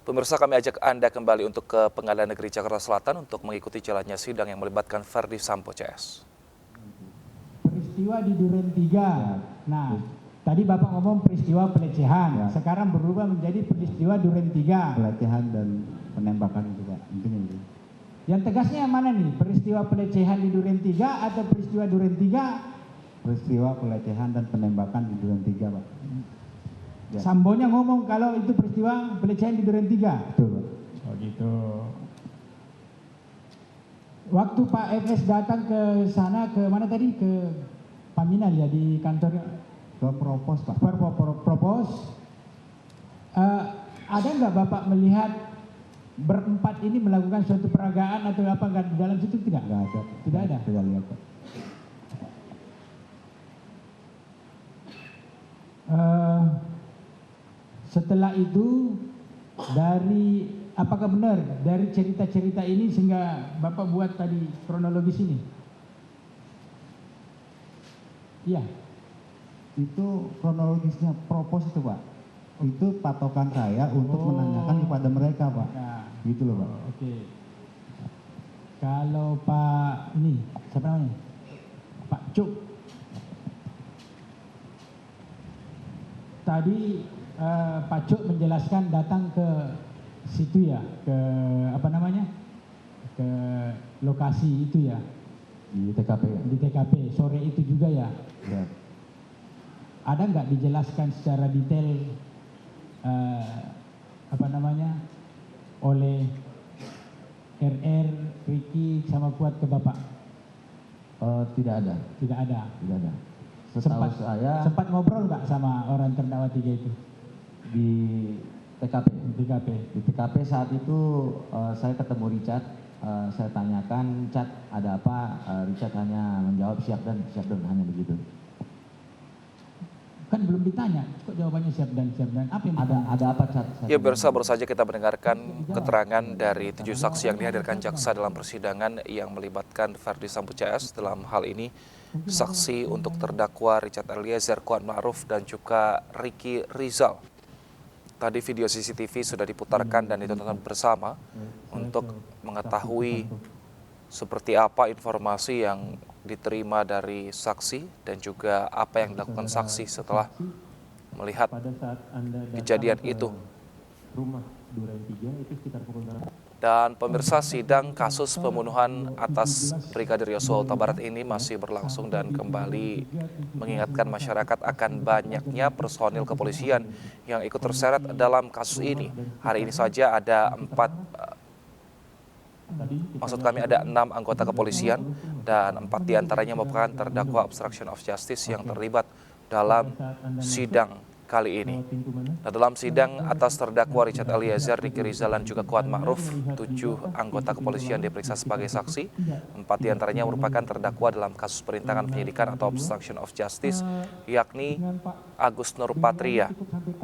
Pemirsa, kami ajak Anda kembali untuk ke Pengadilan Negeri Jakarta Selatan untuk mengikuti jalannya sidang yang melibatkan Verdi Sambo CS. Peristiwa di Duren 3. Nah, tadi Bapak ngomong peristiwa pelecehan. Ya. Sekarang berubah menjadi peristiwa Duren 3. Pelecehan dan penembakan juga. Intinya itu. Yang tegasnya yang mana nih? Peristiwa pelecehan di Duren 3 atau peristiwa Duren 3? Peristiwa pelecehan dan penembakan di Duren 3, Pak. Ya. Sambonya ngomong kalau itu peristiwa pelecehan di Duren 3. Betul, Pak. Oh gitu. Waktu Pak FS datang ke sana, ke mana tadi? Ke Paminal ya, di kantornya? Ke Propos, Pak. Propos. Ada nggak Bapak melihat berempat ini melakukan suatu peragaan atau apa nggak di dalam situ? Tidak? Nggak ada. Tidak ada? Tidak lihat, Pak. Setelah itu, dari apakah benar dari cerita-cerita ini sehingga Bapak buat tadi kronologis ini? Iya. Itu kronologisnya Propos itu, Pak. Itu patokan saya untuk menanyakan kepada mereka, Pak. Nah, Gitu loh, Pak. Oke. Kalau Pak ini siapa namanya? Pak Cuk. Tadi Pak Cuk menjelaskan datang ke situ ya, ke apa namanya? Ke lokasi itu ya. Di TKP ya? Di TKP, sore itu juga ya. Ya. Ada nggak dijelaskan secara detail apa namanya oleh RR, Ricky sama Kuat ke Bapak? Tidak ada. Tidak ada. Tidak ada. Setahu saya sempat ngobrol nggak sama orang terdakwa 3 itu di TKP. Di TKP saat itu saya ketemu Richard, saya tanyakan, Chat ada apa? Richard hanya menjawab siap dan hanya begitu. Kan belum ditanya, kok jawabannya siap dan apa yang ada apa, Chat? Ya, pemirsa, baru saja kita mendengarkan keterangan dari 7 saksi yang dihadirkan jaksa dalam persidangan yang melibatkan Verdi Sambo CS. Dalam hal ini saksi untuk terdakwa Richard Eliezer, Kuat Ma'ruf, dan juga Ricky Rizal. Tadi video CCTV sudah diputarkan dan ditonton bersama untuk mengetahui seperti apa informasi yang diterima dari saksi dan juga apa yang dilakukan saksi setelah melihat kejadian itu. Dan pemirsa, sidang kasus pembunuhan atas Brigadir Yosua Huta Barat ini masih berlangsung dan kembali mengingatkan masyarakat akan banyaknya personil kepolisian yang ikut terseret dalam kasus ini. Hari ini saja ada 6 anggota kepolisian dan 4 diantaranya merupakan terdakwa obstruction of justice yang terlibat dalam sidang kali ini. Nah, dalam sidang atas terdakwa Richard Eliezer, Ricky Rizal, dan juga Kuat Ma'ruf, 7 anggota kepolisian diperiksa sebagai saksi. 4 diantaranya merupakan terdakwa dalam kasus perintangan penyidikan atau obstruction of justice, yakni Agus Nurpatria,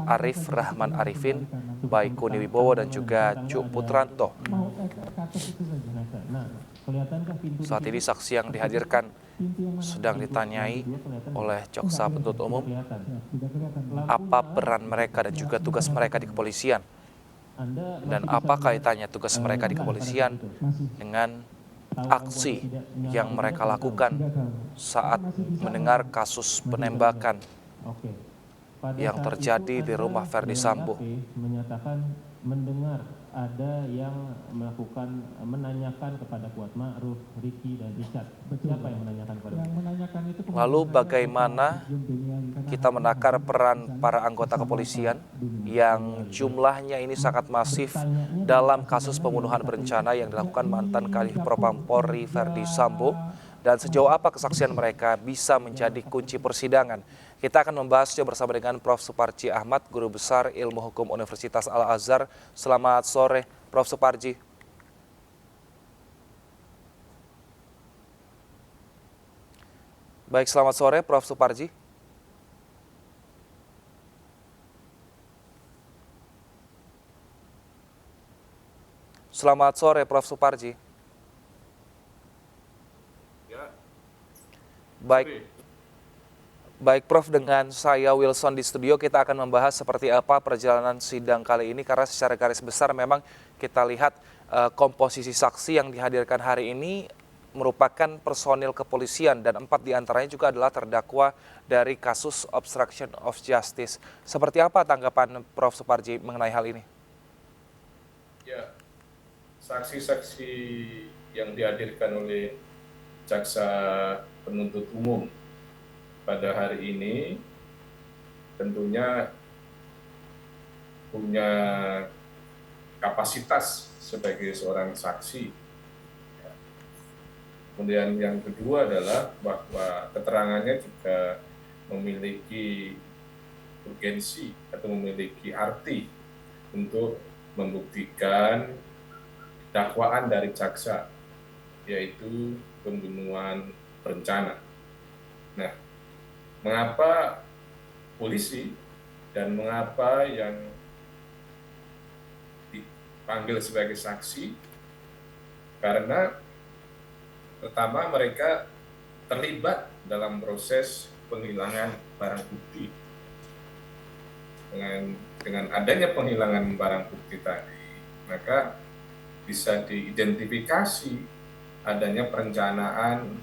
Arif Rahman Arifin, Baikuni Wibowo, dan juga Cuk Putranto. Saat ini saksi yang dihadirkan sedang ditanyai oleh jaksa penuntut umum apa peran mereka dan juga tugas mereka di kepolisian, dan apa kaitannya tugas mereka di kepolisian dengan aksi yang mereka lakukan saat mendengar kasus penembakan yang terjadi di rumah Verdi Sambo. Menyatakan mendengar ada yang menanyakan kepada Kuat Ma'ruf, Ricky, dan Richard. Siapa yang menanyakan kepada itu? Lalu bagaimana kita menakar peran para anggota kepolisian yang jumlahnya ini sangat masif dalam kasus pembunuhan berencana yang dilakukan mantan Kadif Propam Polri Verdi Sambo, dan sejauh apa kesaksian mereka bisa menjadi kunci persidangan. Kita akan membahasnya bersama dengan Prof. Suparji Ahmad, Guru Besar Ilmu Hukum Universitas Al-Azhar. Selamat sore, Prof. Suparji. Baik, selamat sore, Prof. Suparji. Selamat sore, Prof. Suparji. Baik. Baik Prof, dengan saya Wilson di studio kita akan membahas seperti apa perjalanan sidang kali ini karena secara garis besar memang kita lihat komposisi saksi yang dihadirkan hari ini merupakan personil kepolisian dan 4 diantaranya juga adalah terdakwa dari kasus obstruction of justice. Seperti apa tanggapan Prof Suparji mengenai hal ini? Ya, saksi-saksi yang dihadirkan oleh jaksa penuntut umum pada hari ini tentunya punya kapasitas sebagai seorang saksi. Kemudian yang kedua adalah bahwa keterangannya juga memiliki urgensi atau memiliki arti untuk membuktikan dakwaan dari jaksa, yaitu pembunuhan berencana. Nah, mengapa polisi dan mengapa yang dipanggil sebagai saksi? Karena pertama mereka terlibat dalam proses penghilangan barang bukti. Dengan adanya penghilangan barang bukti tadi, maka bisa diidentifikasi adanya perencanaan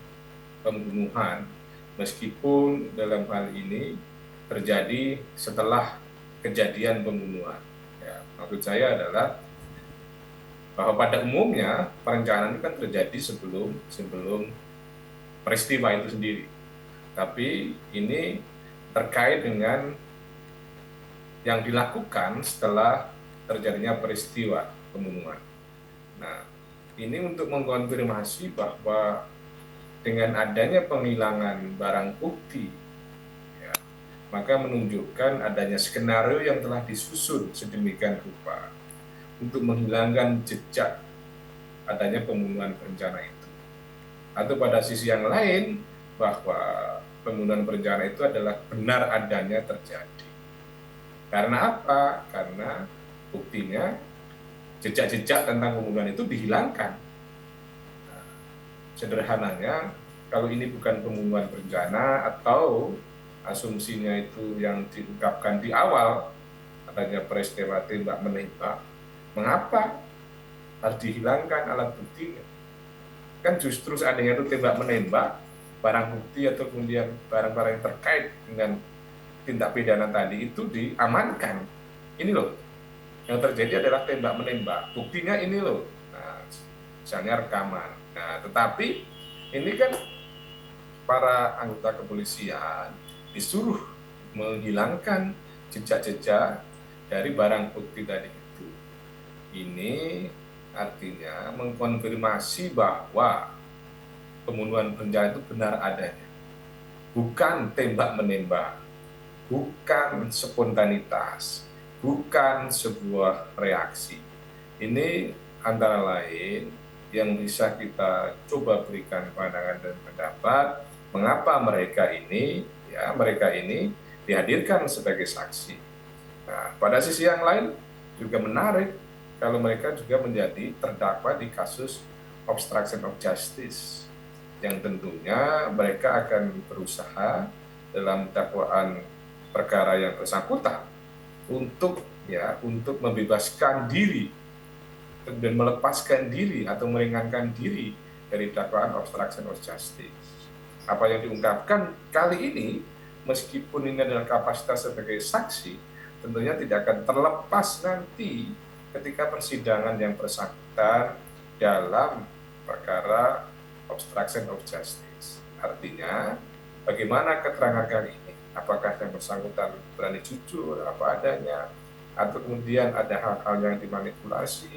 pembunuhan, meskipun dalam hal ini terjadi setelah kejadian pembunuhan. Ya, maksud saya adalah bahwa pada umumnya perencanaan itu kan terjadi sebelum peristiwa itu sendiri. Tapi ini terkait dengan yang dilakukan setelah terjadinya peristiwa pembunuhan. Nah, ini untuk mengkonfirmasi bahwa dengan adanya penghilangan barang bukti, ya, maka menunjukkan adanya skenario yang telah disusun sedemikian rupa untuk menghilangkan jejak adanya pembunuhan berencana itu. Atau pada sisi yang lain, bahwa pembunuhan berencana itu adalah benar adanya terjadi. Karena apa? Karena buktinya jejak-jejak tentang pembunuhan itu dihilangkan. Nah, sederhananya, kalau ini bukan pembunuhan berencana atau asumsinya itu yang diungkapkan di awal, adanya peristiwa tembak menembak, mengapa harus dihilangkan alat buktinya? Kan justru seandainya itu tembak menembak, barang bukti atau kemudian barang-barang yang terkait dengan tindak pidana tadi itu diamankan. Ini loh, yang terjadi adalah tembak menembak, buktinya ini loh. Nah, misalnya rekaman. Nah, tetapi ini kan para anggota kepolisian disuruh menghilangkan jejak-jejak dari barang bukti tadi itu. Ini artinya mengkonfirmasi bahwa pembunuhan berencana itu benar adanya. Bukan tembak menembak, bukan spontanitas, bukan sebuah reaksi. Ini antara lain yang bisa kita coba berikan pandangan dan pendapat mengapa mereka ini dihadirkan sebagai saksi. Nah, pada sisi yang lain juga menarik kalau mereka juga menjadi terdakwa di kasus obstruction of justice, yang tentunya mereka akan berusaha dalam dakwaan perkara yang bersangkutan untuk membebaskan diri dan melepaskan diri atau meringankan diri dari dakwaan obstruction of justice. Apa yang diungkapkan kali ini, meskipun ini adalah kapasitas sebagai saksi, tentunya tidak akan terlepas nanti ketika persidangan yang bersangkutan dalam perkara obstruction of justice. Artinya, bagaimana keterangan kali ini? Apakah yang bersangkutan berani jujur apa adanya, atau kemudian ada hal-hal yang dimanipulasi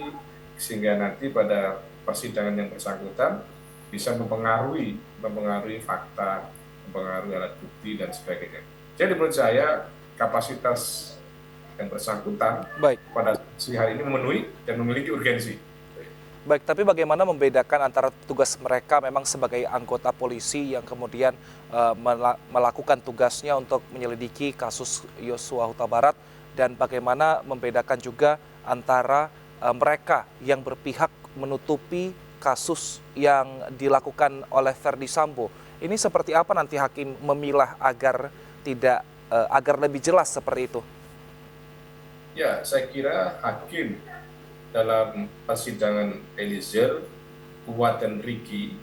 sehingga nanti pada persidangan yang bersangkutan bisa mempengaruhi fakta, mempengaruhi alat bukti dan sebagainya. Jadi menurut saya kapasitas yang bersangkutan pada hari ini memenuhi dan memiliki urgensi. Baik, tapi bagaimana membedakan antara tugas mereka memang sebagai anggota polisi yang kemudian melakukan tugasnya untuk menyelidiki kasus Yosua Huta Barat, dan bagaimana membedakan juga antara mereka yang berpihak menutupi kasus yang dilakukan oleh Ferdy Sambo. Ini seperti apa nanti hakim memilah agar tidak agar lebih jelas seperti itu? Ya, saya kira hakim dalam persidangan Eliezer, Kuat dan Ricky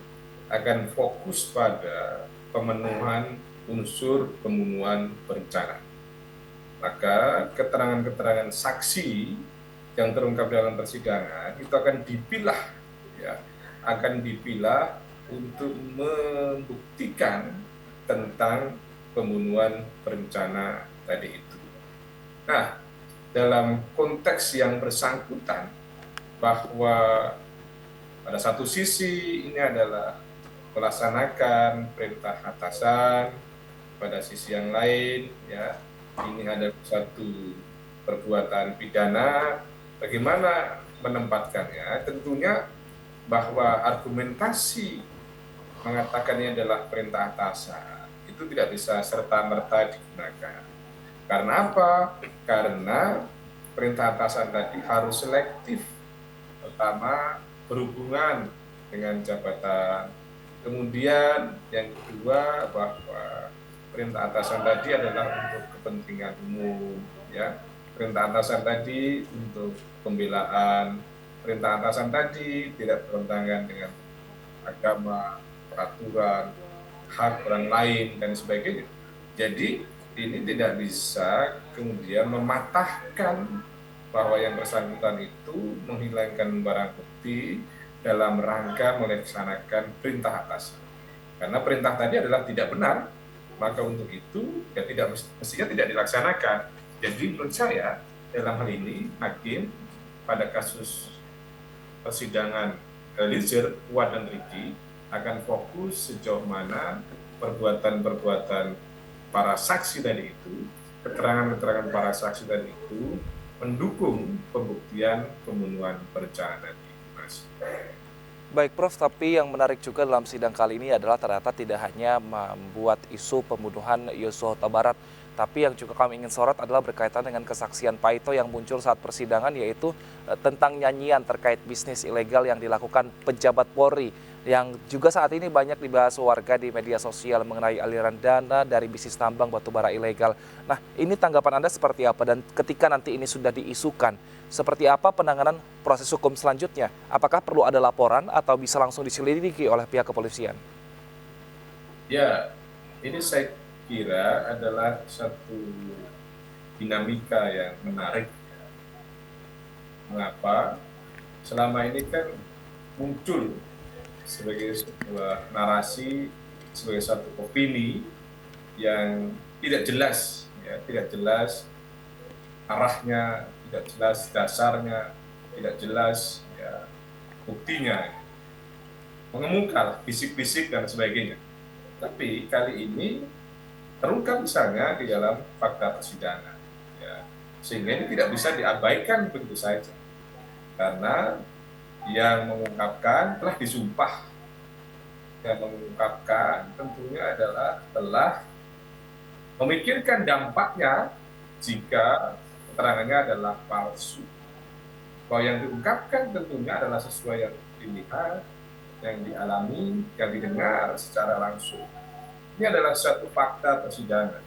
akan fokus pada pemenuhan unsur pembunuhan berencana. Maka keterangan-keterangan saksi yang terungkap dalam persidangan itu akan dipilah, ya, akan dipilah untuk membuktikan tentang pembunuhan berencana tadi itu. Nah, dalam konteks yang bersangkutan bahwa pada satu sisi ini adalah melaksanakan perintah atasan, pada sisi yang lain ya ini ada satu perbuatan pidana, bagaimana menempatkannya? Tentunya bahwa argumentasi mengatakannya adalah perintah atasan itu tidak bisa serta-merta digunakan. Karena apa? Karena perintah atasan tadi harus selektif. Pertama, berhubungan dengan jabatan. Kemudian yang kedua bahwa perintah atasan tadi adalah untuk kepentingan umum, ya. Perintah atasan tadi untuk pembelaan, perintah atasan tadi tidak bertentangan dengan agama, peraturan, hak orang lain dan sebagainya. Jadi ini tidak bisa kemudian mematahkan bahwa yang bersangkutan itu menghilangkan barang bukti dalam rangka melaksanakan perintah atasan. Karena perintah tadi adalah tidak benar, maka untuk itu ya mestinya tidak dilaksanakan. Jadi menurut saya dalam hal ini hakim pada kasus persidangan Eliezer, Kuat dan Ricky akan fokus sejauh mana perbuatan-perbuatan para saksi tadi itu, keterangan-keterangan para saksi tadi itu mendukung pembuktian pembunuhan berencana tadi, Mas. Baik Prof, tapi yang menarik juga dalam sidang kali ini adalah ternyata tidak hanya membuat isu pembunuhan Yosua Huta Barat, tapi yang juga kami ingin sorot adalah berkaitan dengan kesaksian Pak Ito yang muncul saat persidangan, yaitu tentang nyanyian terkait bisnis ilegal yang dilakukan pejabat Polri, yang juga saat ini banyak dibahas warga di media sosial mengenai aliran dana dari bisnis tambang batubara ilegal. Nah, ini tanggapan Anda seperti apa? Dan ketika nanti ini sudah diisukan, seperti apa penanganan proses hukum selanjutnya? Apakah perlu ada laporan atau bisa langsung diselidiki oleh pihak kepolisian? Ya, ini saya kira adalah satu dinamika yang menarik. Mengapa? Selama ini kan muncul sebagai sebuah narasi, sebagai satu opini yang tidak jelas, ya, tidak jelas arahnya, tidak jelas dasarnya, tidak jelas ya, buktinya, mengemuka bisik-bisik dan sebagainya. Tapi kali ini terungkap misalnya di dalam fakta persidangan, ya, sehingga ini tidak bisa diabaikan begitu saja, karena yang mengungkapkan telah disumpah, yang mengungkapkan tentunya adalah telah memikirkan dampaknya jika keterangannya adalah palsu. Bahwa yang diungkapkan tentunya adalah sesuai yang dilihat, yang dialami, yang didengar secara langsung. Ini adalah suatu fakta persidangan.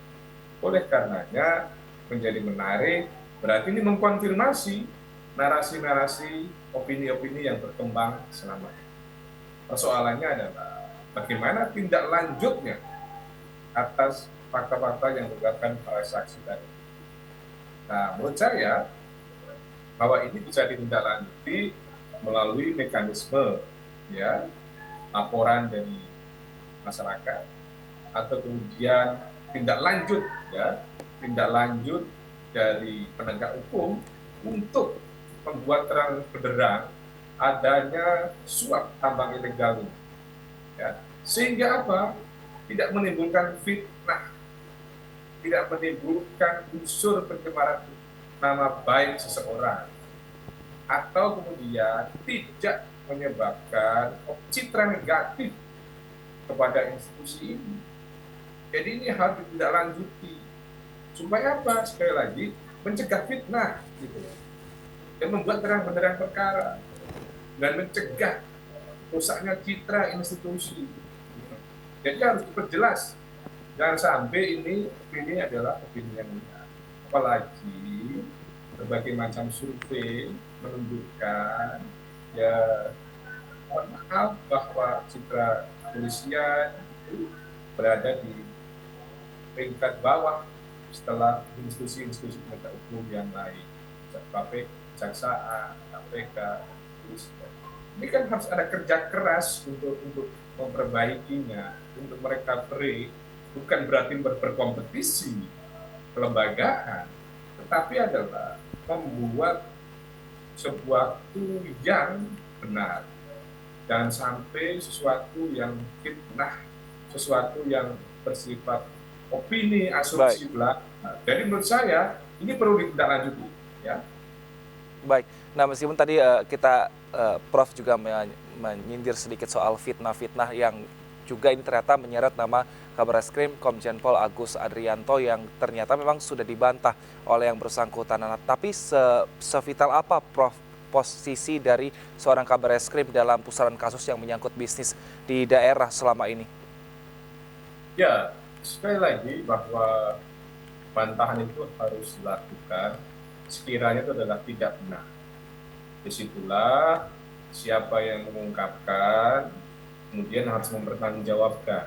Oleh karenanya menjadi menarik, berarti ini mengkonfirmasi narasi-narasi, opini-opini yang berkembang selama ini. Persoalannya adalah bagaimana tindak lanjutnya atas fakta-fakta yang diungkapkan oleh saksi tadi. Nah, menurut saya bahwa ini bisa ditindaklanjuti melalui mekanisme ya laporan dari masyarakat atau kemudian tindak lanjut dari penegak hukum untuk membuat terang benderang adanya suap tambang ilegal ini, ya. Sehingga apa? Tidak menimbulkan fitnah, tidak menimbulkan unsur pencemaran nama baik seseorang, atau kemudian tidak menyebabkan citra negatif kepada institusi ini. Jadi ini harus ditindaklanjuti supaya apa? Sekali lagi mencegah fitnah, gitu, dan membuat terang benderang perkara dan mencegah rusaknya citra institusi. Jadi harus diperjelas Jangan sampai ini adalah opini yang benar. Apalagi berbagai macam survei menunjukkan ya, mohon maaf bahwa citra kepolisian itu berada di peringkat bawah setelah institusi-institusi penegak hukum yang lain, KPK, Kejaksaan, KPK, kepolisian. Ini kan harus ada kerja keras untuk memperbaikinya, untuk merecovery, bukan berarti berkompetisi kelembagaan, tetapi adalah membuat sesuatu yang benar. Jangan sampai sesuatu yang fitnah, sesuatu yang bersifat opini, asumsi belaka. Jadi menurut saya ini perlu ditindaklanjuti, ya. Baik, nah meskipun tadi Prof juga menyindir sedikit soal fitnah-fitnah yang juga ini ternyata menyeret nama Kabareskrim Komjen Pol Agus Adrianto yang ternyata memang sudah dibantah oleh yang bersangkutan. Nah, tapi sevital apa Prof posisi dari seorang Kabareskrim dalam pusaran kasus yang menyangkut bisnis di daerah selama ini? Ya, sekali lagi bahwa bantahan itu harus dilakukan sekiranya itu adalah tidak benar. Disitulah siapa yang mengungkapkan kemudian harus mempertanggungjawabkan.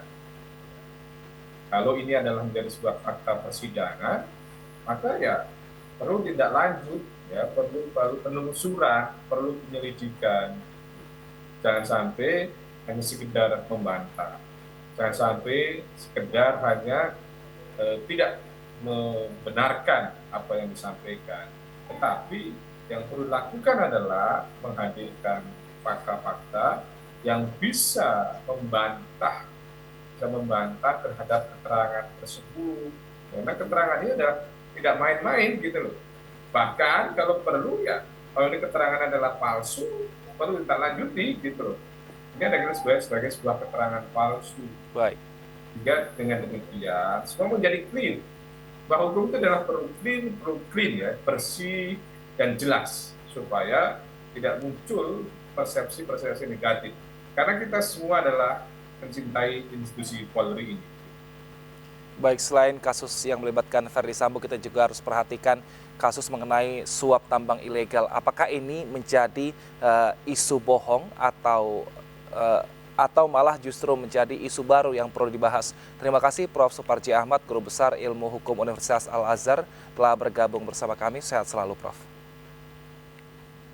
Kalau ini adalah menjadi sebuah fakta persidangan, maka ya perlu tindak lanjut, ya perlu penelusuran, perlu penyelidikan. Jangan sampai hanya sekedar membantah, jangan sampai sekedar hanya tidak membenarkan apa yang disampaikan. Tetapi yang perlu dilakukan adalah menghadirkan fakta-fakta yang bisa membantah terhadap keterangan tersebut. Karena keterangan ini adalah tidak main-main gitu loh. Bahkan kalau perlu ya, kalau ini keterangan adalah palsu, perlu ditindaklanjuti gitu loh. Ini adalah sebagai sebuah keterangan palsu. Baik. Sehingga dengan demikian semua menjadi clean. Bahwa hukum itu adalah perlu clean ya, bersih dan jelas supaya tidak muncul persepsi-persepsi negatif. Karena kita semua adalah mencintai institusi Polri ini. Baik, selain kasus yang melibatkan Ferdy Sambo, kita juga harus perhatikan kasus mengenai suap tambang ilegal. Apakah ini menjadi isu bohong atau malah justru menjadi isu baru yang perlu dibahas? Terima kasih Prof. Suparji Ahmad, Guru Besar Ilmu Hukum Universitas Al-Azhar, telah bergabung bersama kami. Sehat selalu, Prof.